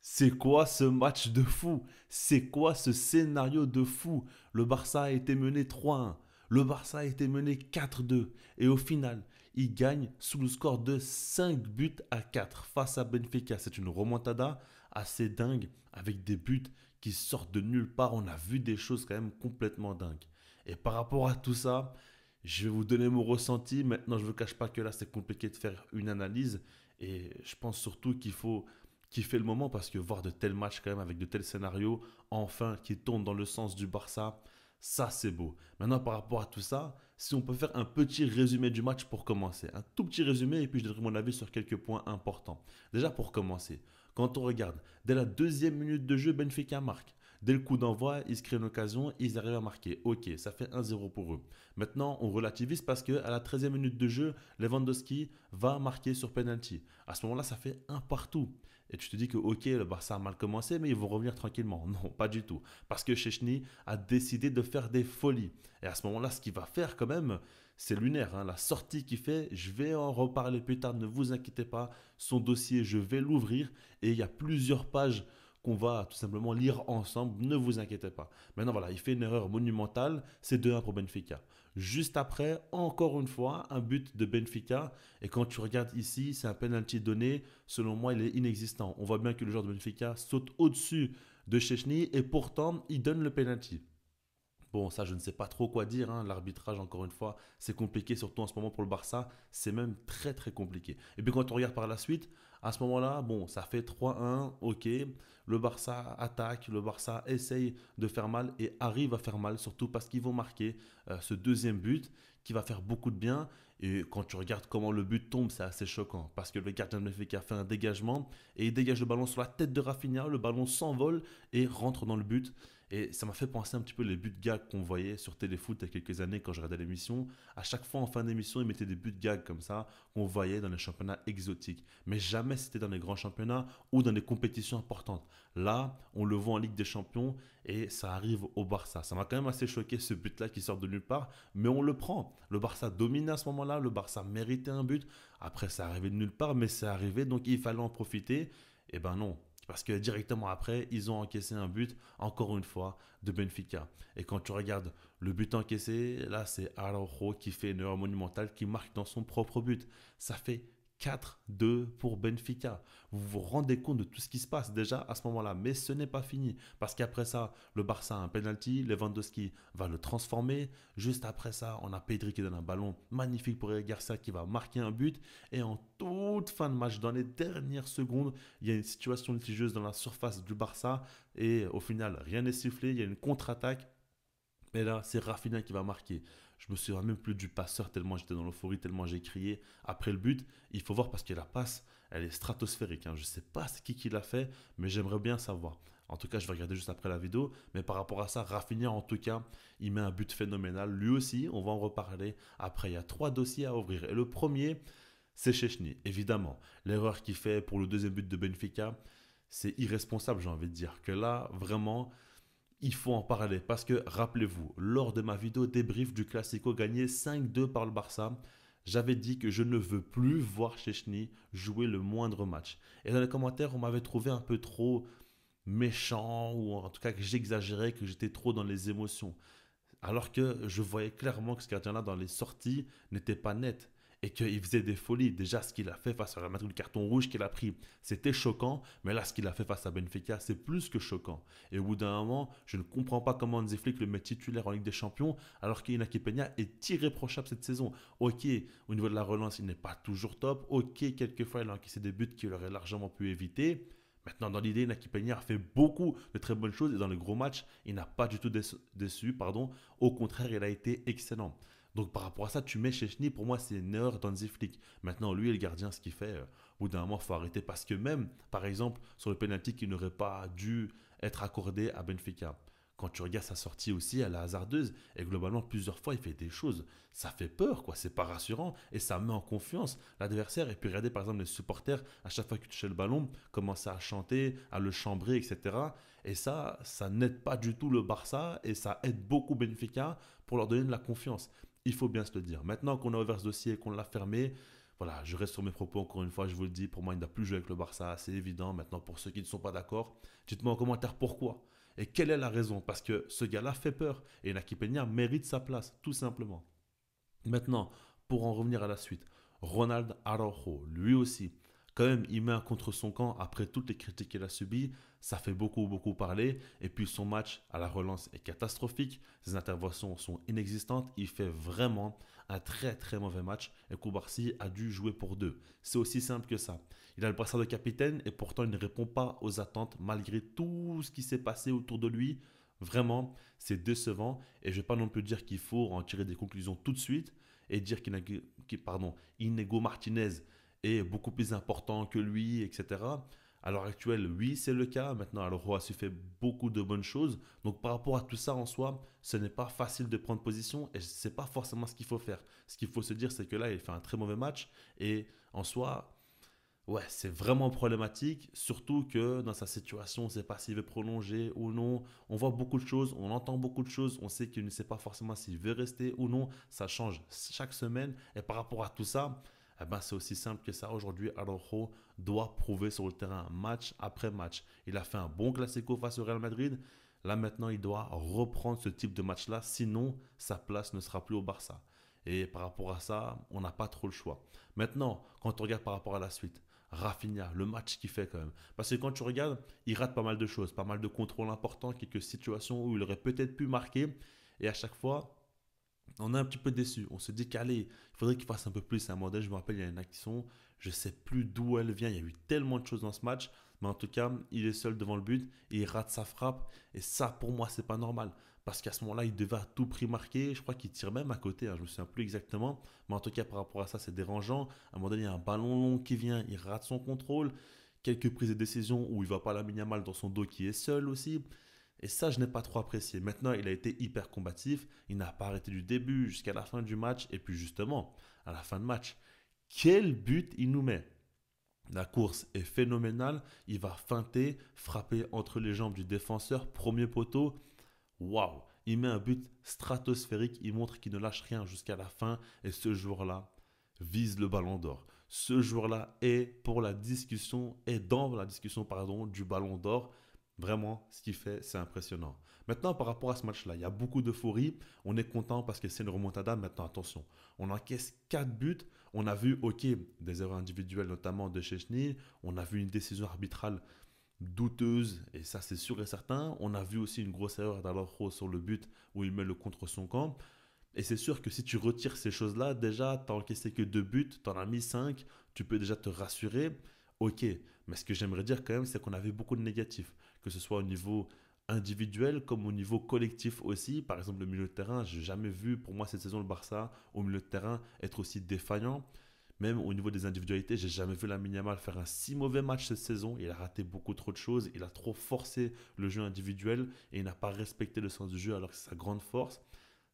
C'est quoi ce match de fou? C'est quoi ce scénario de fou? Le Barça a été mené 3-1. Le Barça a été mené 4-2. Et au final, il gagne sous le score de 5 buts à 4 face à Benfica. C'est une remontada assez dingue avec des buts qui sortent de nulle part. On a vu des choses quand même complètement dingues. Et par rapport à tout ça, je vais vous donner mon ressenti. Maintenant, je ne vous cache pas que là, c'est compliqué de faire une analyse. Et je pense surtout qu'il faut kiffer le moment parce que voir de tels matchs quand même avec de tels scénarios, enfin, qui tournent dans le sens du Barça, ça c'est beau. Maintenant, par rapport à tout ça, si on peut faire un petit résumé du match pour commencer. Un tout petit résumé et puis je donnerai mon avis sur quelques points importants. Déjà pour commencer, quand on regarde, dès la deuxième minute de jeu, Benfica marque. Dès le coup d'envoi, ils se créent une occasion, ils arrivent à marquer. Ok, ça fait 1-0 pour eux. Maintenant, on relativise parce qu'à la 13e minute de jeu, Lewandowski va marquer sur penalty. À ce moment-là, ça fait un partout. Et tu te dis que ok, le Barça a mal commencé, mais ils vont revenir tranquillement. Non, pas du tout. Parce que Chechny a décidé de faire des folies. Et à ce moment-là, ce qu'il va faire quand même, c'est lunaire. Hein. La sortie qu'il fait, je vais en reparler plus tard, ne vous inquiétez pas. Son dossier, je vais l'ouvrir. Et il y a plusieurs pages qu'on va tout simplement lire ensemble, ne vous inquiétez pas. Maintenant voilà, il fait une erreur monumentale, c'est 2-1 pour Benfica. Juste après, encore une fois, un but de Benfica, et quand tu regardes ici, c'est un penalty donné, selon moi il est inexistant. On voit bien que le joueur de Benfica saute au-dessus de Chechny, et pourtant il donne le penalty. Bon, ça, je ne sais pas trop quoi dire. Hein. L'arbitrage, encore une fois, c'est compliqué, surtout en ce moment pour le Barça. C'est même très, très compliqué. Et puis, quand on regarde par la suite, à ce moment-là, bon, ça fait 3-1, ok. Le Barça attaque, le Barça essaye de faire mal et arrive à faire mal, surtout parce qu'ils vont marquer ce deuxième but qui va faire beaucoup de bien. Et quand tu regardes comment le but tombe, c'est assez choquant. Parce que le gardien de Benfica fait un dégagement et il dégage le ballon sur la tête de Rafinha. Le ballon s'envole et rentre dans le but. Et ça m'a fait penser un petit peu les buts gags qu'on voyait sur Téléfoot il y a quelques années quand je regardais l'émission. À chaque fois en fin d'émission, ils mettaient des buts gags comme ça qu'on voyait dans les championnats exotiques. Mais jamais c'était dans les grands championnats ou dans des compétitions importantes. Là, on le voit en Ligue des Champions et ça arrive au Barça. Ça m'a quand même assez choqué ce but-là qui sort de nulle part, mais on le prend. Le Barça dominait à ce moment-là, le Barça méritait un but. Après, ça arrivait de nulle part, mais c'est arrivé, donc il fallait en profiter. Et ben non, parce que directement après, ils ont encaissé un but, encore une fois, de Benfica. Et quand tu regardes le but encaissé, là, c'est Araujo qui fait une erreur monumentale, qui marque dans son propre but. Ça fait 4-2 pour Benfica. Vous vous rendez compte de tout ce qui se passe déjà à ce moment-là. Mais ce n'est pas fini. Parce qu'après ça, le Barça a un penalty. Lewandowski va le transformer. Juste après ça, on a Pedri qui donne un ballon magnifique pour Eric Garcia qui va marquer un but. Et en toute fin de match, dans les dernières secondes, il y a une situation litigieuse dans la surface du Barça. Et au final, rien n'est sifflé. Il y a une contre-attaque. Et là, c'est Rafinha qui va marquer. Je me souviens même plus du passeur tellement j'étais dans l'euphorie, tellement j'ai crié après le but. Il faut voir parce que la passe, elle est stratosphérique. Hein. Je ne sais pas c'est qui l'a fait, mais j'aimerais bien savoir. En tout cas, je vais regarder juste après la vidéo. Mais par rapport à ça, Rafinha, en tout cas, il met un but phénoménal. Lui aussi, on va en reparler. Après, il y a trois dossiers à ouvrir. Et le premier, c'est Chechny, évidemment. L'erreur qu'il fait pour le deuxième but de Benfica, c'est irresponsable, j'ai envie de dire. Que là, vraiment, il faut en parler parce que, rappelez-vous, lors de ma vidéo débrief du Classico gagné 5-2 par le Barça, j'avais dit que je ne veux plus voir Chechny jouer le moindre match. Et dans les commentaires, on m'avait trouvé un peu trop méchant ou en tout cas que j'exagérais, que j'étais trop dans les émotions. Alors que je voyais clairement que ce gardien-là, dans les sorties, n'était pas net. Et qu'il faisait des folies. Déjà, ce qu'il a fait face à Real Madrid, le carton rouge qu'il a pris, c'était choquant. Mais là, ce qu'il a fait face à Benfica, c'est plus que choquant. Et au bout d'un moment, je ne comprends pas comment Hansi Flick le met titulaire en Ligue des Champions, alors qu'Inaki Peña est irréprochable cette saison. Ok, au niveau de la relance, il n'est pas toujours top. Ok, quelquefois, il a encaissé des buts qu'il aurait largement pu éviter. Maintenant, dans l'idée, Naki Peña a fait beaucoup de très bonnes choses et dans le gros match, il n'a pas du tout déçu. Pardon. Au contraire, il a été excellent. Donc par rapport à ça, tu mets Chechny, pour moi, c'est une erreur d'Hansi Flick. Maintenant, lui et le gardien, ce qu'il fait, au bout d'un moment, il faut arrêter. Parce que même, par exemple, sur le penalty qui n'aurait pas dû être accordé à Benfica, quand tu regardes sa sortie aussi, elle est hasardeuse. Et globalement, plusieurs fois, il fait des choses. Ça fait peur, quoi. C'est pas rassurant. Et ça met en confiance l'adversaire. Et puis, regardez, par exemple, les supporters, à chaque fois qu'ils touchaient le ballon, commençaient à chanter, à le chambrer, etc. Et ça n'aide pas du tout le Barça. Et ça aide beaucoup Benfica pour leur donner de la confiance. Il faut bien se le dire. Maintenant qu'on a ouvert ce dossier et qu'on l'a fermé, Voilà, je reste sur mes propos encore une fois, je vous le dis, pour moi il n'a plus joué avec le Barça, c'est évident. Maintenant pour ceux qui ne sont pas d'accord, dites-moi en commentaire pourquoi. Et quelle est la raison? Parce que ce gars-là fait peur et Naki Peña mérite sa place, tout simplement. Maintenant, pour en revenir à la suite, Ronald Araujo, lui aussi, quand même, il met un contre son camp après toutes les critiques qu'il a subies. Ça fait beaucoup, beaucoup parler. Et puis son match à la relance est catastrophique. Ses interventions sont inexistantes. Il fait vraiment un très, très mauvais match. Et Koubarsi a dû jouer pour deux. C'est aussi simple que ça. Il a le brassard de capitaine et pourtant il ne répond pas aux attentes malgré tout ce qui s'est passé autour de lui. Vraiment, c'est décevant. Et je ne vais pas non plus dire qu'il faut en tirer des conclusions tout de suite et dire qu'Inego Martinez est beaucoup plus important que lui, etc. À l'heure actuelle, oui, c'est le cas. Maintenant, Aloro a su faire beaucoup de bonnes choses. Donc, par rapport à tout ça en soi, ce n'est pas facile de prendre position et ce n'est pas forcément ce qu'il faut faire. Ce qu'il faut se dire, c'est que là, il fait un très mauvais match et en soi, ouais, c'est vraiment problématique, surtout que dans sa situation, on ne sait pas s'il veut prolonger ou non. On voit beaucoup de choses, on entend beaucoup de choses, on sait qu'il ne sait pas forcément s'il veut rester ou non. Ça change chaque semaine. Et par rapport à tout ça, eh ben, c'est aussi simple que ça. Aujourd'hui, Araujo doit prouver sur le terrain match après match. Il a fait un bon classico face au Real Madrid. Là maintenant, il doit reprendre ce type de match-là, sinon sa place ne sera plus au Barça. Et par rapport à ça, on n'a pas trop le choix. Maintenant, quand on regarde par rapport à la suite, Rafinha, le match qu'il fait quand même. Parce que quand tu regardes, il rate pas mal de choses, pas mal de contrôles importants, quelques situations où il aurait peut-être pu marquer. Et à chaque fois, on est un petit peu déçu. On se dit qu'allez, il faudrait qu'il fasse un peu plus. À un moment donné, je me rappelle, il y a une action, je ne sais plus d'où elle vient. Il y a eu tellement de choses dans ce match. Mais en tout cas, il est seul devant le but et il rate sa frappe. Et ça, pour moi, c'est pas normal. Parce qu'à ce moment-là, il devait à tout prix marquer. Je crois qu'il tire même à côté. Je ne me souviens plus exactement. Mais en tout cas, par rapport à ça, c'est dérangeant. À un moment donné, il y a un ballon long qui vient. Il rate son contrôle. Quelques prises de décision où il va pas la minimal dans son dos qui est seul aussi. Et ça, je n'ai pas trop apprécié. Maintenant, il a été hyper combatif. Il n'a pas arrêté du début jusqu'à la fin du match. Et puis justement, à la fin de match, quel but il nous met! La course est phénoménale. Il va feinter, frapper entre les jambes du défenseur, premier poteau. Waouh! Il met un but stratosphérique. Il montre qu'il ne lâche rien jusqu'à la fin. Et ce jour-là, vise le ballon d'or. Ce jour-là est pour la discussion, est dans la discussion pardon, du ballon d'or. Vraiment, ce qu'il fait, c'est impressionnant. Maintenant, par rapport à ce match-là, il y a beaucoup d'euphorie. On est content parce que c'est une remontada. Maintenant, attention, on encaisse 4 buts. On a vu, ok, des erreurs individuelles, notamment de Chechny. On a vu une décision arbitrale douteuse, et ça, c'est sûr et certain. On a vu aussi une grosse erreur d'Aloro sur le but où il met le contre son camp. Et c'est sûr que si tu retires ces choses-là, déjà, tu n'as encaissé que 2 buts, tu en as mis 5, tu peux déjà te rassurer. Ok, mais ce que j'aimerais dire quand même, c'est qu'on avait beaucoup de négatifs, que ce soit au niveau individuel comme au niveau collectif aussi. Par exemple, le milieu de terrain, j'ai jamais vu pour moi cette saison le Barça au milieu de terrain être aussi défaillant. Même au niveau des individualités, j'ai jamais vu Lamine Yamal faire un si mauvais match cette saison. Il a raté beaucoup trop de choses, il a trop forcé le jeu individuel et il n'a pas respecté le sens du jeu alors que c'est sa grande force.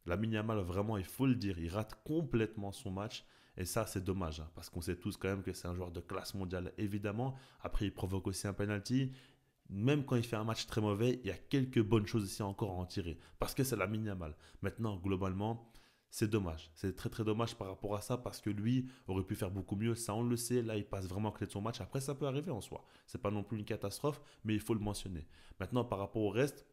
Lamine Yamal, vraiment, il faut le dire, il rate complètement son match. Et ça, c'est dommage, hein, parce qu'on sait tous quand même que c'est un joueur de classe mondiale, évidemment. Après, il provoque aussi un penalty. Même quand il fait un match très mauvais, il y a quelques bonnes choses ici encore à en tirer. Parce que c'est Lamine Yamal. Maintenant, globalement, c'est dommage. C'est très très dommage par rapport à ça, parce que lui aurait pu faire beaucoup mieux. Ça, on le sait. Là, il passe vraiment à côté de son match. Après, ça peut arriver en soi. C'est pas non plus une catastrophe, mais il faut le mentionner. Maintenant, par rapport au reste,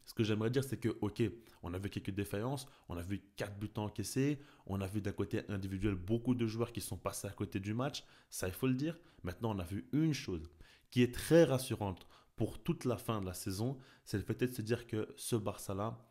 ce que j'aimerais dire, c'est que, ok, on a vu quelques défaillances, on a vu 4 buts encaissés, on a vu d'un côté individuel beaucoup de joueurs qui sont passés à côté du match, ça il faut le dire. Maintenant, on a vu une chose qui est très rassurante pour toute la fin de la saison, c'est le fait de se dire que ce Barça-là,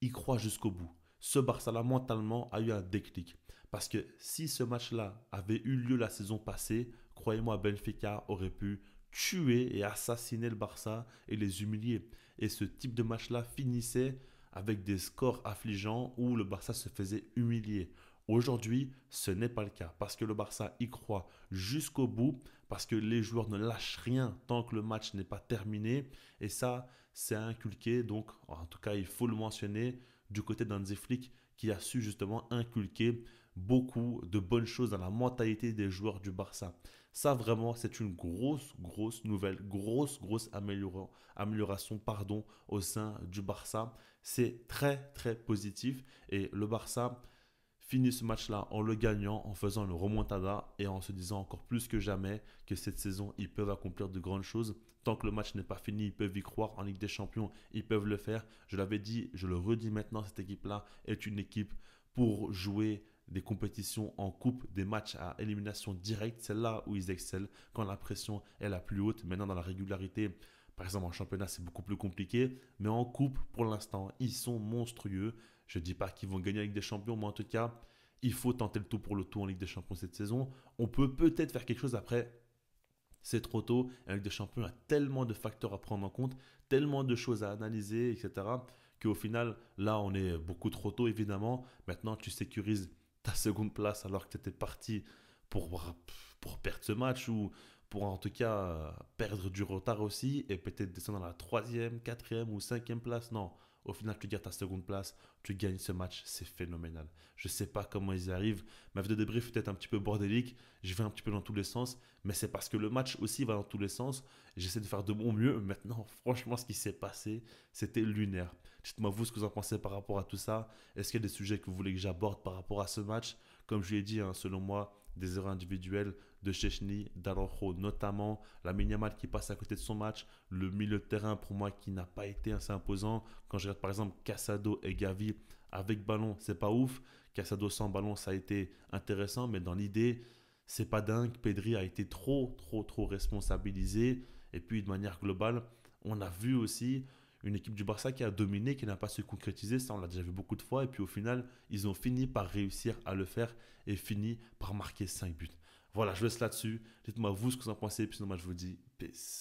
il croit jusqu'au bout. Ce Barça-là, mentalement, a eu un déclic. Parce que si ce match-là avait eu lieu la saison passée, croyez-moi, Benfica aurait pu tuer et assassiner le Barça et les humilier. Et ce type de match-là finissait avec des scores affligeants où le Barça se faisait humilier. Aujourd'hui, ce n'est pas le cas parce que le Barça y croit jusqu'au bout, parce que les joueurs ne lâchent rien tant que le match n'est pas terminé. Et ça, c'est inculqué. Donc, en tout cas, il faut le mentionner du côté d'Hansi Flick qui a su justement inculquer beaucoup de bonnes choses dans la mentalité des joueurs du Barça. Ça, vraiment, c'est une grosse, grosse nouvelle, grosse amélioration pardon, au sein du Barça. C'est très, très positif. Et le Barça finit ce match-là en le gagnant, en faisant une remontada et en se disant encore plus que jamais que cette saison, ils peuvent accomplir de grandes choses. Tant que le match n'est pas fini, ils peuvent y croire. En Ligue des Champions, ils peuvent le faire. Je l'avais dit, je le redis maintenant, cette équipe-là est une équipe pour jouer des compétitions en coupe, des matchs à élimination directe. C'est là où ils excellent, quand la pression est la plus haute. Maintenant, dans la régularité, par exemple en championnat, c'est beaucoup plus compliqué. Mais en coupe, pour l'instant, ils sont monstrueux. Je ne dis pas qu'ils vont gagner la Ligue des Champions, mais en tout cas, il faut tenter le tout pour le tout en Ligue des Champions cette saison. On peut peut-être faire quelque chose après. C'est trop tôt. La Ligue des Champions a tellement de facteurs à prendre en compte, tellement de choses à analyser, etc. Qu'au final, là, on est beaucoup trop tôt, évidemment. Maintenant, tu sécurises ta seconde place alors que tu étais parti pour, pour perdre ce match ou pour en tout cas perdre du retard aussi et peut-être descendre dans la troisième, quatrième ou cinquième place. Non, au final, tu gardes ta seconde place, tu gagnes ce match, c'est phénoménal. Je ne sais pas comment ils y arrivent. Ma vidéo de débrief est peut-être un petit peu bordélique, je vais un petit peu dans tous les sens, mais c'est parce que le match aussi va dans tous les sens. J'essaie de faire de mon mieux. Maintenant, franchement, ce qui s'est passé, c'était lunaire. Dites-moi vous ce que vous en pensez par rapport à tout ça. Est-ce qu'il y a des sujets que vous voulez que j'aborde par rapport à ce match? Comme je l'ai dit, hein, selon moi, des erreurs individuelles de Szczęsny, d'Araujo notamment, la Yamal qui passe à côté de son match, le milieu de terrain pour moi qui n'a pas été assez imposant. Quand je regarde par exemple Casado et Gavi avec ballon, c'est pas ouf. Casado sans ballon, ça a été intéressant, mais dans l'idée, c'est pas dingue. Pedri a été trop responsabilisé. Et puis de manière globale, on a vu aussi une équipe du Barça qui a dominé, qui n'a pas su concrétiser. Ça, on l'a déjà vu beaucoup de fois. Et puis au final, ils ont fini par réussir à le faire et fini par marquer 5 buts. Voilà, je laisse là-dessus. Dites-moi vous ce que vous en pensez. Puis sinon, moi, je vous dis peace.